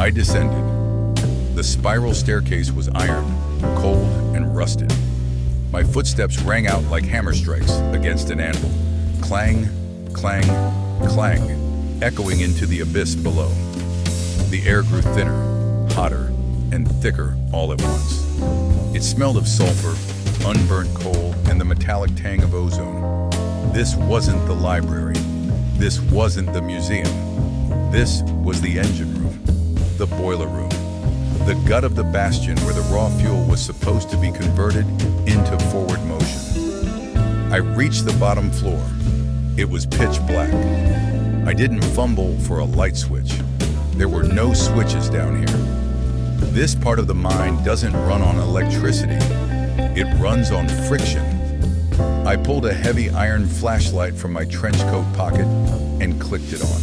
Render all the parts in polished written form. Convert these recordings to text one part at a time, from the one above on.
I descended. The spiral staircase was iron, cold, and rusted. My footsteps rang out like hammer strikes against an anvil. Clang, clang, clang, echoing into the abyss below. The air grew thinner, hotter, and thicker all at once. It smelled of sulfur, unburnt coal, and the metallic tang of ozone. This wasn't the library. This wasn't the museum. This was the engine room, the boiler room, the gut of the Bastion where the raw fuel was supposed to be converted into forward motion. I reached the bottom floor. It was pitch black. I didn't fumble for a light switch. There were no switches down here. This part of the mine doesn't run on electricity. It runs on friction. I pulled a heavy iron flashlight from my trench coat pocket and clicked it on.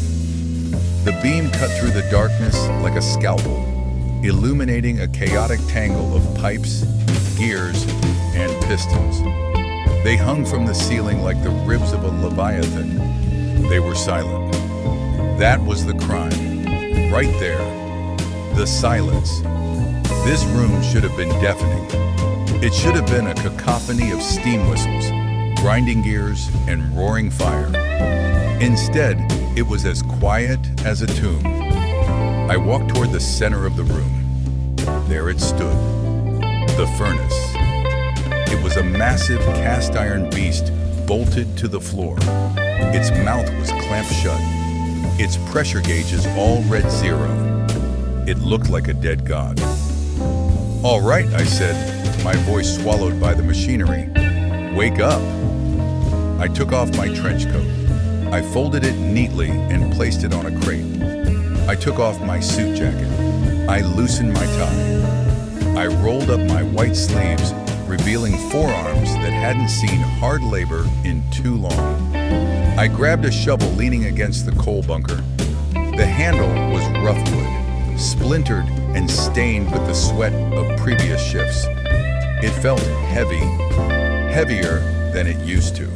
The beam cut through the darkness like a scalpel, illuminating a chaotic tangle of pipes, gears, and pistons. They hung from the ceiling like the ribs of a leviathan. They were silent. That was the crime. Right there. The silence. This room should have been deafening. It should have been a cacophony of steam whistles, grinding gears, and roaring fire. Instead, it was as quiet as a tomb. I walked toward the center of the room. There it stood, the furnace. It was a massive cast iron beast bolted to the floor. Its mouth was clamped shut, its pressure gauges all read 0. It looked like a dead god. "All right," I said, my voice swallowed by the machinery. "Wake up." I took off my trench coat. I folded it neatly and placed it on a crate. I took off my suit jacket. I loosened my tie. I rolled up my white sleeves, revealing forearms that hadn't seen hard labor in too long. I grabbed a shovel leaning against the coal bunker. The handle was rough wood, splintered and stained with the sweat of previous shifts. It felt heavy, heavier than it used to.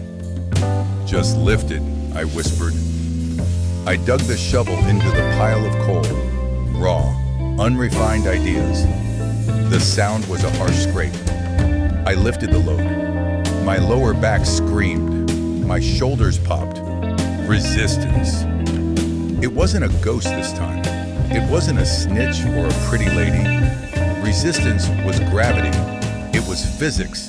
"Just lift it," I whispered. I dug the shovel into the pile of coal, raw, unrefined ideas. The sound was a harsh scrape. I lifted the load. My lower back screamed. My shoulders popped. Resistance. It wasn't a ghost this time. It wasn't a snitch or a pretty lady. Resistance was gravity. It was physics.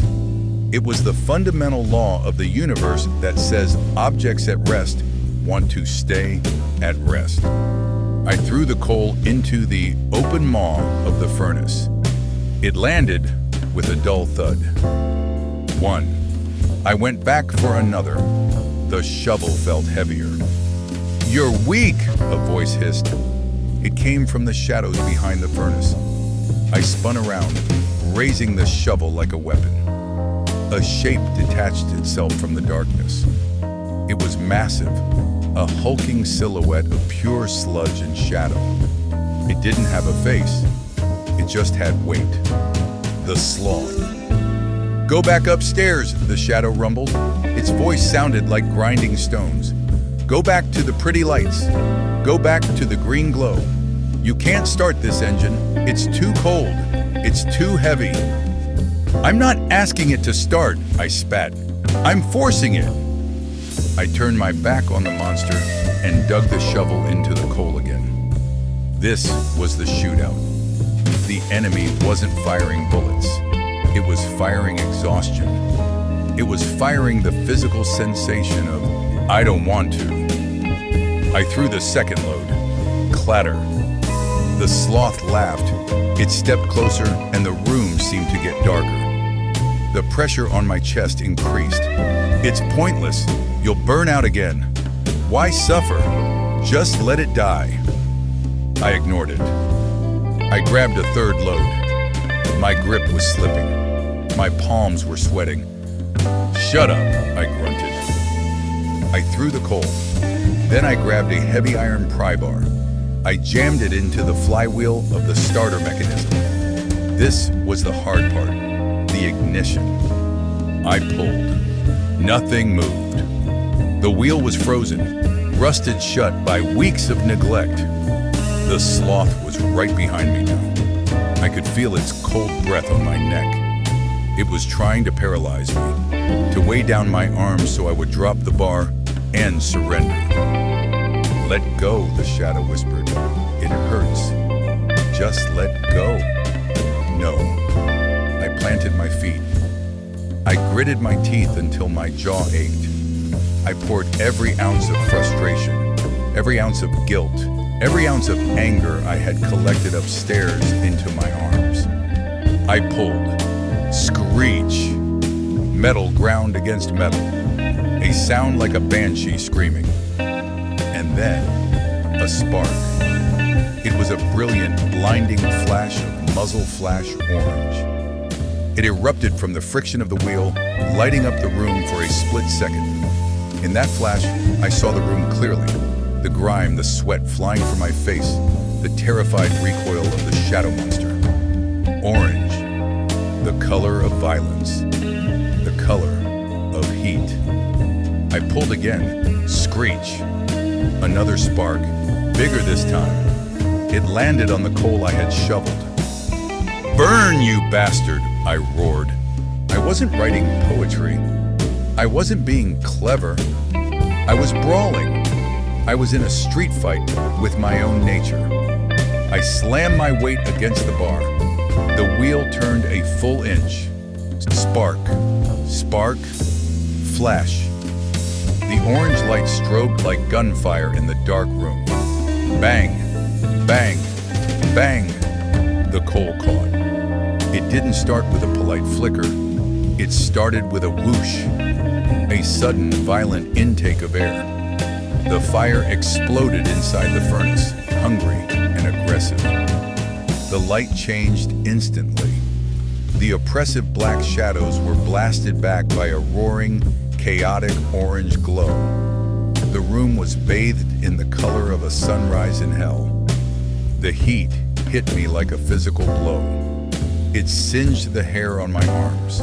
It was the fundamental law of the universe that says objects at rest want to stay at rest. I threw the coal into the open maw of the furnace. It landed with a dull thud. 1. I went back for another. The shovel felt heavier. "You're weak," a voice hissed. It came from the shadows behind the furnace. I spun around, raising the shovel like a weapon. A shape detached itself from the darkness. It was massive, a hulking silhouette of pure sludge and shadow. It didn't have a face. It just had weight. The Sloth. "Go back upstairs," the shadow rumbled. Its voice sounded like grinding stones. "Go back to the pretty lights. Go back to the green glow. You can't start this engine. It's too cold. It's too heavy." "I'm not asking it to start," I spat. "I'm forcing it." I turned my back on the monster and dug the shovel into the coal again. This was the shootout. The enemy wasn't firing bullets. It was firing exhaustion. It was firing the physical sensation of, "I don't want to." I threw the second load. Clatter. The sloth laughed. It stepped closer and the room seemed to get darker. The pressure on my chest increased. "It's pointless. You'll burn out again. Why suffer? Just let it die." I ignored it. I grabbed a third load. My grip was slipping. My palms were sweating. "Shut up," I grunted. I threw the coal. Then I grabbed a heavy iron pry bar. I jammed it into the flywheel of the starter mechanism. This was the hard part, the ignition. I pulled. Nothing moved. The wheel was frozen, rusted shut by weeks of neglect. The sloth was right behind me now. I could feel its cold breath on my neck. It was trying to paralyze me, to weigh down my arms so I would drop the bar and surrender. "Let go," the shadow whispered. "It hurts. Just let go." No. I planted my feet. I gritted my teeth until my jaw ached. I poured every ounce of frustration, every ounce of guilt, every ounce of anger I had collected upstairs into my arms. I pulled. Screech. Metal ground against metal. A sound like a banshee screaming. And then, a spark. It was a brilliant, blinding flash of Muzzle-Flash orange. It erupted from the friction of the wheel, lighting up the room for a split second. In that flash, I saw the room clearly. The grime, the sweat flying from my face, the terrified recoil of the shadow monster. Orange, the color of violence, the color of heat. I pulled again. Screech. Another spark, bigger this time. It landed on the coal I had shoveled. "Burn, you bastard!" I roared. I wasn't writing poetry. I wasn't being clever. I was brawling. I was in a street fight with my own nature. I slammed my weight against the bar. The wheel turned a full inch. Spark, spark, flash. The orange light strobed like gunfire in the dark room. Bang, bang, bang. The coal caught. It didn't start with a polite flicker. It started with a whoosh, a sudden, violent intake of air. The fire exploded inside the furnace, hungry and aggressive. The light changed instantly. The oppressive black shadows were blasted back by a roaring, chaotic orange glow. The room was bathed in the color of a sunrise in hell. The heat hit me like a physical blow. It singed the hair on my arms.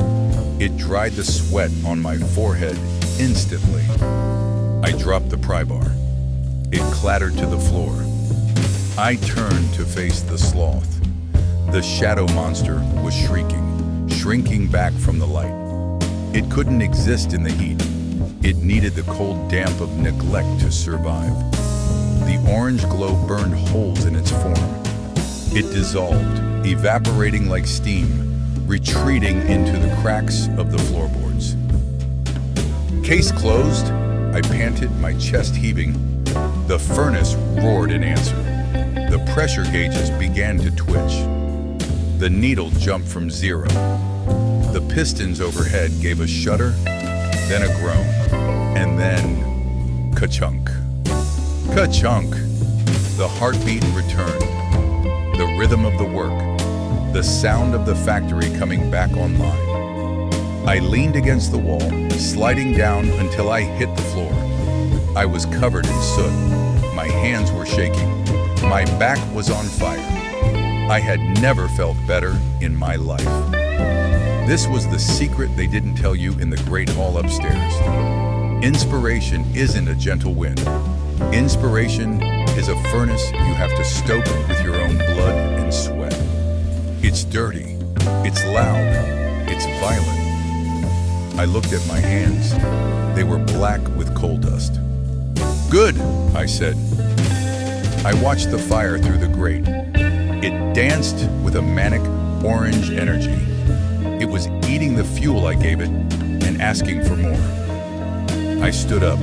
It dried the sweat on my forehead instantly. I dropped the pry bar. It clattered to the floor. I turned to face the sloth. The shadow monster was shrieking, shrinking back from the light. It couldn't exist in the heat. It needed the cold damp of neglect to survive. The orange glow burned holes in its form. It dissolved, evaporating like steam, retreating into the cracks of the floorboards. "Case closed," I panted, my chest heaving. The furnace roared in answer. The pressure gauges began to twitch. The needle jumped from 0. The pistons overhead gave a shudder, then a groan, and then ka-chunk. Ka-chunk! The heartbeat returned. The rhythm of the work. The sound of the factory coming back online. I leaned against the wall, sliding down until I hit the floor. I was covered in soot. My hands were shaking. My back was on fire. I had never felt better in my life. This was the secret they didn't tell you in the great hall upstairs. Inspiration isn't a gentle wind. Inspiration is a furnace you have to stoke with your own blood and sweat. It's dirty. It's loud. It's violent. I looked at my hands. They were black with coal dust. "Good," I said. I watched the fire through the grate. It danced with a manic orange energy. It was eating the fuel I gave it and asking for more. I stood up.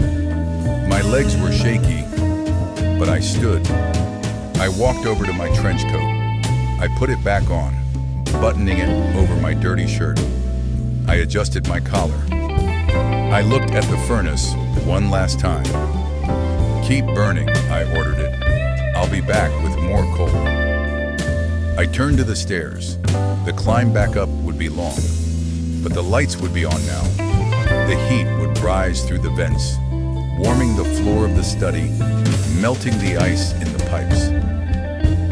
My legs were shaky, but I stood. I walked over to my trench coat. I put it back on, buttoning it over my dirty shirt. I adjusted my collar. I looked at the furnace one last time. "Keep burning," I ordered it. "I'll be back with more coal." I turned to the stairs. The climb back up would be long, but the lights would be on now. The heat would rise through the vents, warming the floor of the study, melting the ice in the pipes.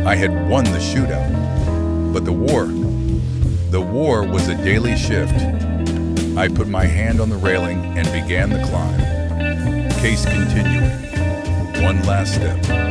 I had won the shootout, but the war was a daily shift. I put my hand on the railing and began the climb. Case continuing. One last step.